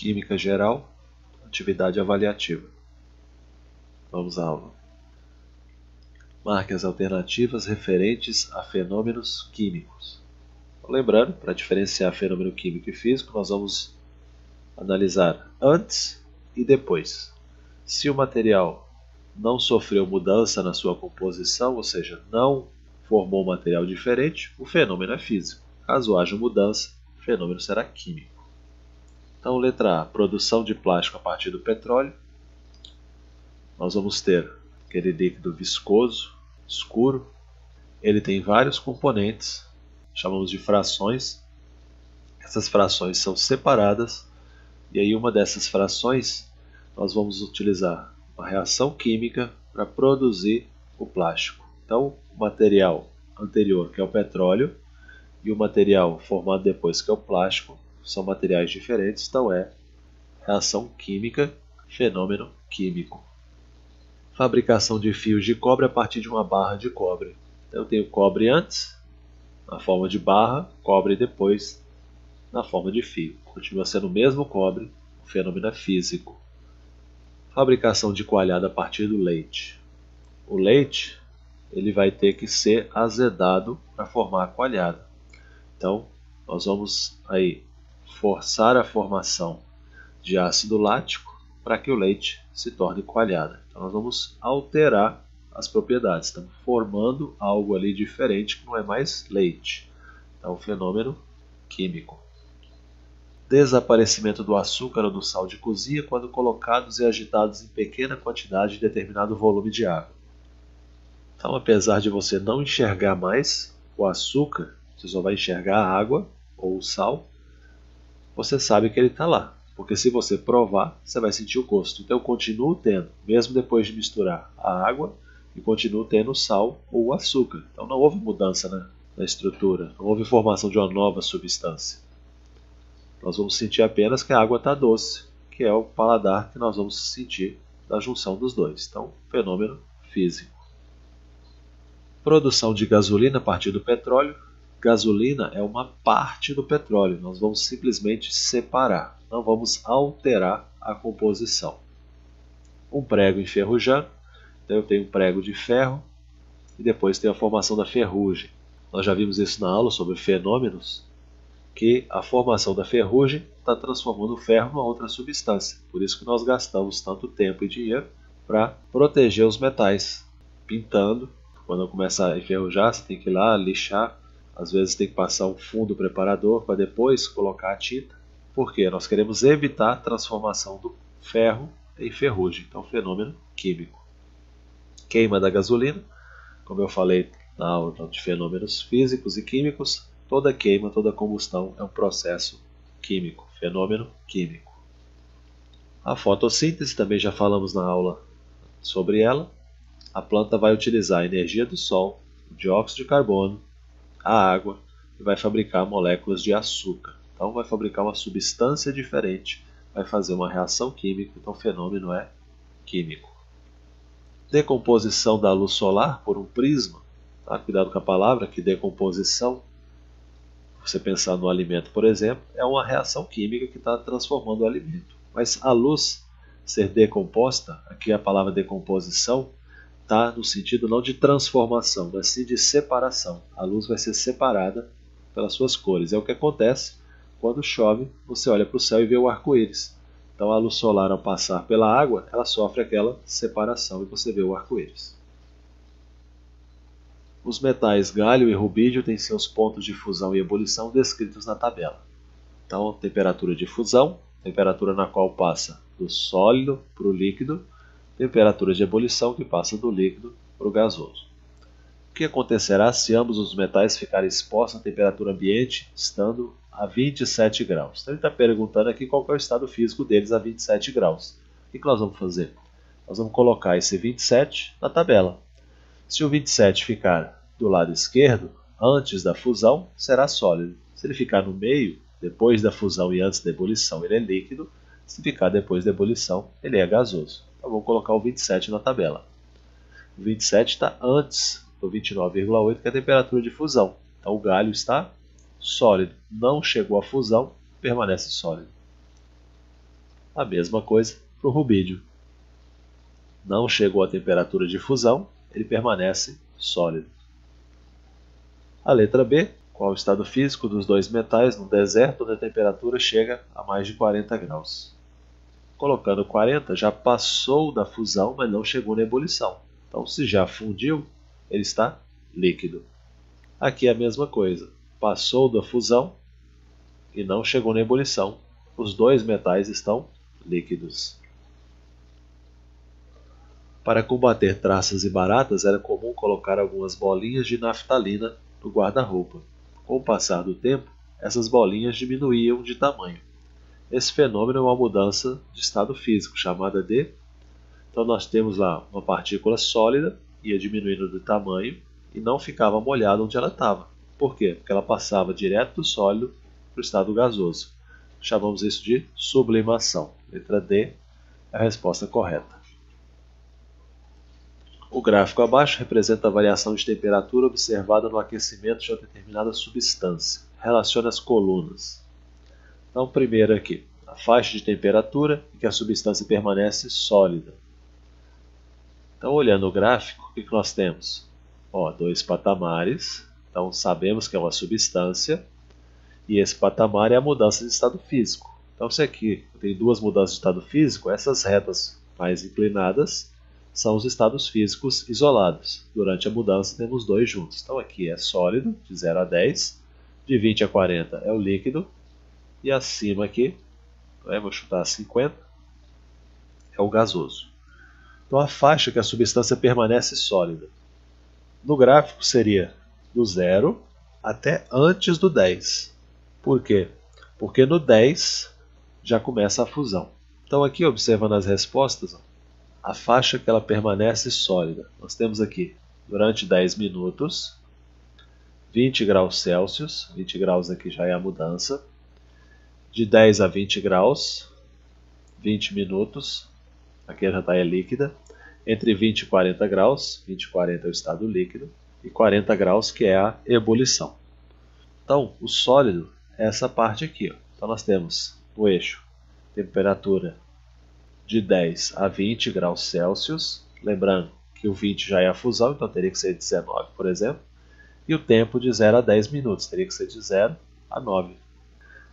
Química Geral, atividade avaliativa. Vamos à aula. Marque as alternativas referentes a fenômenos químicos. Lembrando, para diferenciar fenômeno químico e físico, nós vamos analisar antes e depois. Se o material não sofreu mudança na sua composição, ou seja, não formou um material diferente, o fenômeno é físico. Caso haja mudança, o fenômeno será químico. Então, letra A, produção de plástico a partir do petróleo. Nós vamos ter aquele líquido viscoso, escuro. Ele tem vários componentes, chamamos de frações. Essas frações são separadas, e aí uma dessas frações nós vamos utilizar uma reação química para produzir o plástico. Então, o material anterior, que é o petróleo, e o material formado depois, que é o plástico, são materiais diferentes, então é reação química, fenômeno químico. Fabricação de fios de cobre a partir de uma barra de cobre. Então, eu tenho cobre antes, na forma de barra, cobre depois, na forma de fio. Continua sendo o mesmo cobre, o fenômeno é físico. Fabricação de coalhada a partir do leite. O leite ele vai ter que ser azedado para formar a coalhada. Então, nós vamos aí forçar a formação de ácido lático para que o leite se torne coalhada. Então, nós vamos alterar as propriedades. Estamos formando algo ali diferente que não é mais leite. Então, fenômeno químico. Desaparecimento do açúcar ou do sal de cozinha quando colocados e agitados em pequena quantidade em determinado volume de água. Então, apesar de você não enxergar mais o açúcar, você só vai enxergar a água ou o sal, você sabe que ele está lá. Porque se você provar, você vai sentir o gosto. Então eu continuo tendo, mesmo depois de misturar a água, e continuo tendo o sal ou o açúcar. Então não houve mudança na estrutura, não houve formação de uma nova substância. Nós vamos sentir apenas que a água está doce, que é o paladar que nós vamos sentir da junção dos dois. Então, fenômeno físico. Produção de gasolina a partir do petróleo. Gasolina é uma parte do petróleo, nós vamos simplesmente separar, não vamos alterar a composição. Um prego enferrujando, então eu tenho um prego de ferro e depois tem a formação da ferrugem. Nós já vimos isso na aula sobre fenômenos, que a formação da ferrugem está transformando o ferro em outra substância. Por isso que nós gastamos tanto tempo e dinheiro para proteger os metais, pintando. Quando começa a enferrujar, você tem que ir lá lixar. Às vezes tem que passar um fundo preparador para depois colocar a tinta. Por quê? Nós queremos evitar a transformação do ferro em ferrugem. Então, fenômeno químico. Queima da gasolina. Como eu falei na aula de fenômenos físicos e químicos, toda queima, toda combustão é um processo químico, fenômeno químico. A fotossíntese, também já falamos na aula sobre ela. A planta vai utilizar a energia do sol, o dióxido de carbono, a água e vai fabricar moléculas de açúcar. Então vai fabricar uma substância diferente, vai fazer uma reação química, então o fenômeno é químico. Decomposição da luz solar por um prisma. Tá? Cuidado com a palavra, que decomposição, você pensar no alimento, por exemplo, é uma reação química que está transformando o alimento. Mas a luz ser decomposta, aqui a palavra decomposição, está no sentido não de transformação, mas sim de separação. A luz vai ser separada pelas suas cores. É o que acontece quando chove, você olha para o céu e vê o arco-íris. Então a luz solar, ao passar pela água, ela sofre aquela separação e você vê o arco-íris. Os metais galho e rubídio têm seus pontos de fusão e ebulição descritos na tabela. Então, temperatura de fusão, temperatura na qual passa do sólido para o líquido, temperatura de ebulição que passa do líquido para o gasoso. O que acontecerá se ambos os metais ficarem expostos à temperatura ambiente, estando a 27 graus? Então ele está perguntando aqui qual é o estado físico deles a 27 graus. O que nós vamos fazer? Nós vamos colocar esse 27 na tabela. Se o 27 ficar do lado esquerdo, antes da fusão, será sólido. Se ele ficar no meio, depois da fusão e antes da ebulição, ele é líquido. Se ficar depois da ebulição, ele é gasoso. Então vou colocar o 27 na tabela. O 27 está antes do 29,8, que é a temperatura de fusão. Então o galho está sólido. Não chegou à fusão, permanece sólido. A mesma coisa para o rubídio. Não chegou à temperatura de fusão, ele permanece sólido. A letra B, qual o estado físico dos dois metais no deserto onde a temperatura chega a mais de 40 graus? Colocando 40, já passou da fusão, mas não chegou na ebulição. Então, se já fundiu, ele está líquido. Aqui é a mesma coisa. Passou da fusão e não chegou na ebulição. Os dois metais estão líquidos. Para combater traças e baratas, era comum colocar algumas bolinhas de naftalina no guarda-roupa. Com o passar do tempo, essas bolinhas diminuíam de tamanho. Esse fenômeno é uma mudança de estado físico, chamada de... Então nós temos lá uma partícula sólida, ia diminuindo de tamanho e não ficava molhada onde ela estava. Por quê? Porque ela passava direto do sólido para o estado gasoso. Chamamos isso de sublimação. Letra D é a resposta correta. O gráfico abaixo representa a variação de temperatura observada no aquecimento de uma determinada substância. Relacione as colunas. Então, primeiro aqui, a faixa de temperatura em que a substância permanece sólida. Então, olhando o gráfico, o que nós temos? Dois patamares. Então, sabemos que é uma substância. E esse patamar é a mudança de estado físico. Então, se aqui tem duas mudanças de estado físico, essas retas mais inclinadas são os estados físicos isolados. Durante a mudança temos dois juntos. Então aqui é sólido, de 0 a 10, de 20 a 40 é o líquido, e acima aqui, vou chutar 50, é o gasoso. Então a faixa que a substância permanece sólida. No gráfico seria do 0 até antes do 10. Por quê? Porque no 10 já começa a fusão. Então aqui, observando as respostas, a faixa que ela permanece sólida. Nós temos aqui, durante 10 minutos, 20 graus Celsius, 20 graus aqui já é a mudança, de 10 a 20 graus, 20 minutos, aqui já está líquida, entre 20 e 40 graus, 20 e 40 é o estado líquido, e 40 graus que é a ebulição. Então, o sólido é essa parte aqui. Então nós temos no eixo temperatura de 10 a 20 graus Celsius, lembrando que o 20 já é a fusão, então teria que ser 19, por exemplo, e o tempo de 0 a 10 minutos, teria que ser de 0 a 9.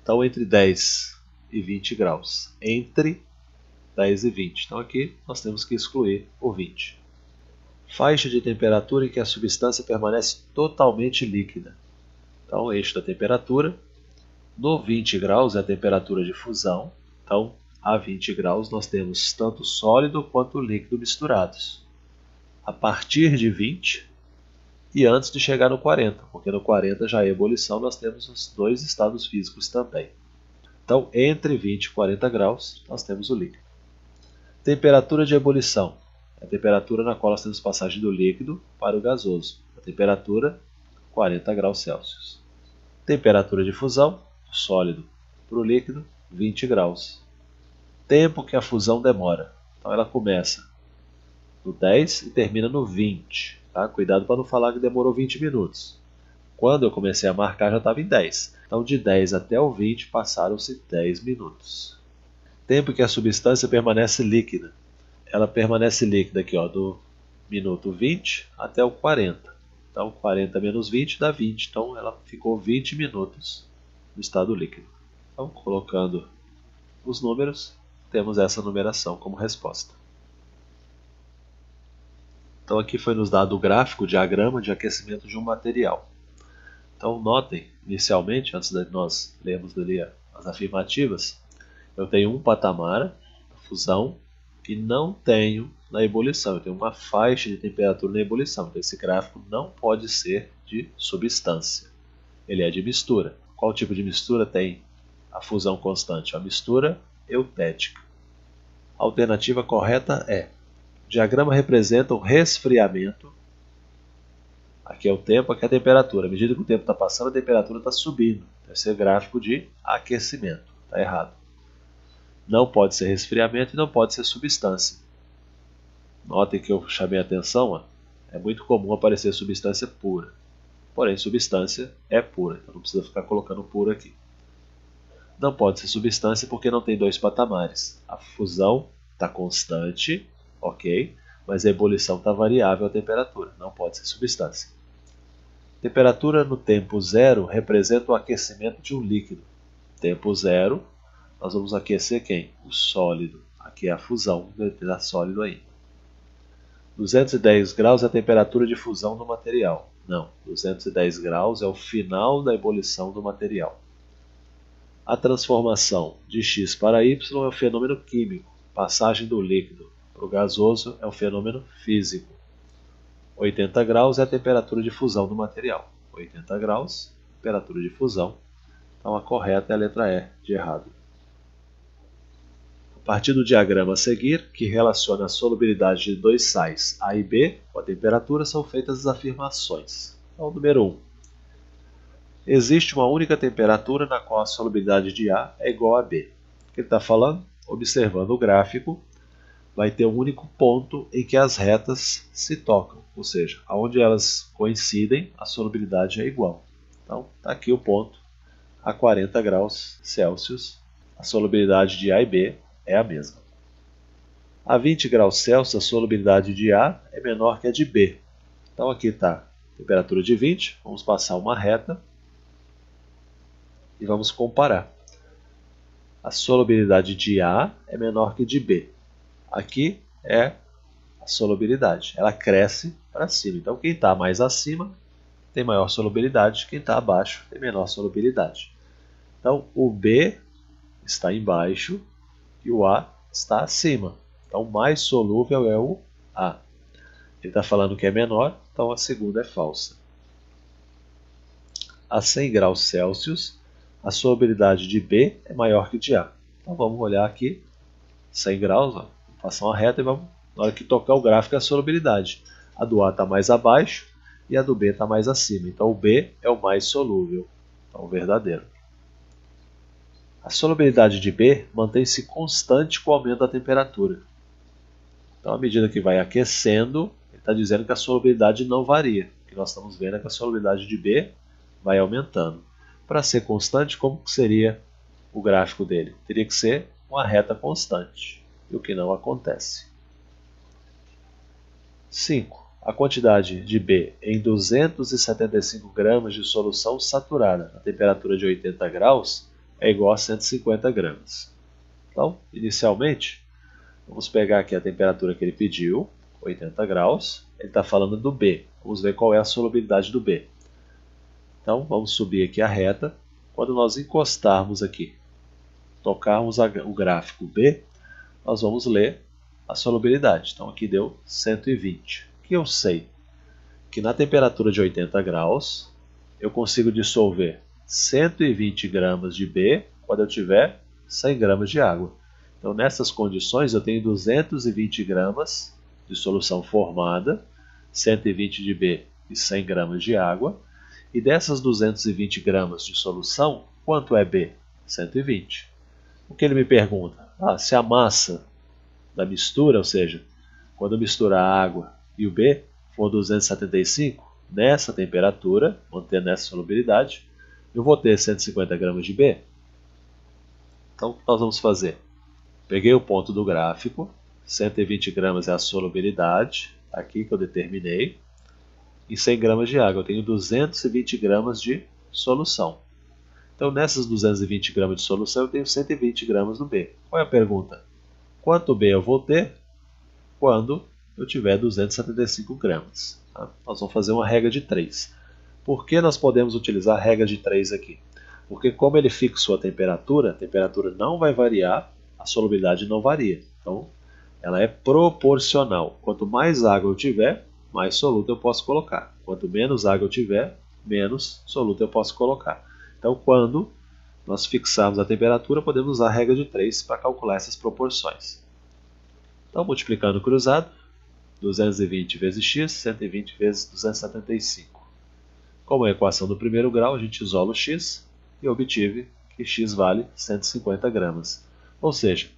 Então, entre 10 e 20 graus, entre 10 e 20. Então, aqui nós temos que excluir o 20. Faixa de temperatura em que a substância permanece totalmente líquida. Então, o eixo da temperatura, no 20 graus é a temperatura de fusão, então, a 20 graus nós temos tanto sólido quanto líquido misturados. A partir de 20 e antes de chegar no 40, porque no 40 já é ebulição, nós temos os dois estados físicos também. Então, entre 20 e 40 graus, nós temos o líquido. Temperatura de ebulição é a temperatura na qual nós temos passagem do líquido para o gasoso. A temperatura, 40 graus Celsius. Temperatura de fusão, do sólido para o líquido, 20 graus. Tempo que a fusão demora. Então ela começa no 10 e termina no 20. Tá? Cuidado para não falar que demorou 20 minutos. Quando eu comecei a marcar já estava em 10. Então de 10 até o 20 passaram-se 10 minutos. Tempo que a substância permanece líquida. Ela permanece líquida aqui, do minuto 20 até o 40. Então 40 menos 20 dá 20. Então ela ficou 20 minutos no estado líquido. Então colocando os números, temos essa numeração como resposta. Então aqui foi nos dado o gráfico, o diagrama de aquecimento de um material. Então notem, inicialmente, antes de nós lermos ali as afirmativas, eu tenho um patamar, a fusão, e não tenho na ebulição. Eu tenho uma faixa de temperatura na ebulição. Então esse gráfico não pode ser de substância. Ele é de mistura. Qual tipo de mistura tem a fusão constante? A mistura eutética. A alternativa correta é: o diagrama representa o resfriamento. Aqui é o tempo, aqui é a temperatura. À medida que o tempo está passando, a temperatura está subindo. Deve ser gráfico de aquecimento. Está errado. Não pode ser resfriamento e não pode ser substância. Notem que eu chamei a atenção. É muito comum aparecer substância pura. Porém, substância é pura. Então não precisa ficar colocando pura aqui. Não pode ser substância porque não tem dois patamares. A fusão está constante, ok? Mas a ebulição está variável a temperatura. Não pode ser substância. Temperatura no tempo zero representa o aquecimento de um líquido. Tempo zero, nós vamos aquecer quem? O sólido. Aqui é a fusão, está sólido aí. 210 graus é a temperatura de fusão do material. Não, 210 graus é o final da ebulição do material. A transformação de X para Y é um fenômeno químico. Passagem do líquido para o gasoso é um fenômeno físico. 80 graus é a temperatura de fusão do material. 80 graus, temperatura de fusão. Então a correta é a letra E, de errado. A partir do diagrama a seguir, que relaciona a solubilidade de dois sais A e B com a temperatura, são feitas as afirmações. Então, número 1. Existe uma única temperatura na qual a solubilidade de A é igual a B. O que ele está falando? Observando o gráfico, vai ter um único ponto em que as retas se tocam, ou seja, onde elas coincidem, a solubilidade é igual. Então, está aqui o ponto, a 40 graus Celsius, a solubilidade de A e B é a mesma. A 20 graus Celsius, a solubilidade de A é menor que a de B. Então, aqui está a temperatura de 20, vamos passar uma reta e vamos comparar. A solubilidade de A é menor que de B. Aqui é a solubilidade, ela cresce para cima. Então, quem está mais acima tem maior solubilidade, quem está abaixo tem menor solubilidade. Então, o B está embaixo e o A está acima. Então, o mais solúvel é o A. Ele está falando que é menor, então a segunda é falsa. A 100 graus Celsius, a solubilidade de B é maior que de A. Então, vamos olhar aqui, 100 graus, ó. Passar uma reta e vamos, na hora que tocar o gráfico, é a solubilidade. A do A está mais abaixo e a do B está mais acima. Então o B é o mais solúvel, então o verdadeiro. A solubilidade de B mantém-se constante com o aumento da temperatura. Então, à medida que vai aquecendo, ele está dizendo que a solubilidade não varia. O que nós estamos vendo é que a solubilidade de B vai aumentando. Para ser constante, como seria o gráfico dele? Teria que ser uma reta constante. O que não acontece. 5. A quantidade de B em 275 gramas de solução saturada a temperatura de 80 graus é igual a 150 gramas. Então, inicialmente, vamos pegar aqui a temperatura que ele pediu, 80 graus. Ele está falando do B. Vamos ver qual é a solubilidade do B. Então, vamos subir aqui a reta. Quando nós encostarmos aqui, tocarmos o gráfico B, nós vamos ler a solubilidade. Então aqui deu 120. O que eu sei? Que na temperatura de 80 graus, eu consigo dissolver 120 gramas de B quando eu tiver 100 gramas de água. Então nessas condições eu tenho 220 gramas de solução formada, 120 de B e 100 gramas de água. E dessas 220 gramas de solução, quanto é B? 120. O que ele me pergunta? Se a massa da mistura, ou seja, quando eu misturar a água e o B for 275, nessa temperatura, mantendo essa solubilidade, eu vou ter 150 gramas de B. Então, o que nós vamos fazer? Peguei o ponto do gráfico, 120 gramas é a solubilidade, aqui que eu determinei, e 100 gramas de água. Eu tenho 220 gramas de solução. Então, nessas 220 gramas de solução, eu tenho 120 gramas do B. Qual é a pergunta? Quanto B eu vou ter quando eu tiver 275 gramas? Tá? Nós vamos fazer uma regra de 3. Por que nós podemos utilizar a regra de 3 aqui? Porque como ele fixou a temperatura não vai variar, a solubilidade não varia. Então, ela é proporcional. Quanto mais água eu tiver, mais soluto eu posso colocar. Quanto menos água eu tiver, menos soluto eu posso colocar. Então, quando nós fixarmos a temperatura, podemos usar a regra de 3 para calcular essas proporções. Então, multiplicando o cruzado, 220 vezes x, 120 vezes 275. Como é a equação do primeiro grau, a gente isola o x e obtive que x vale 150 gramas. Ou seja,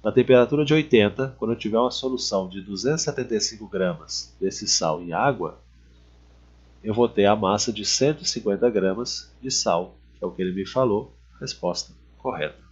na temperatura de 80, quando eu tiver uma solução de 275 gramas desse sal em água, eu vou ter a massa de 150 gramas de sal, que é o que ele me falou. Resposta Correto.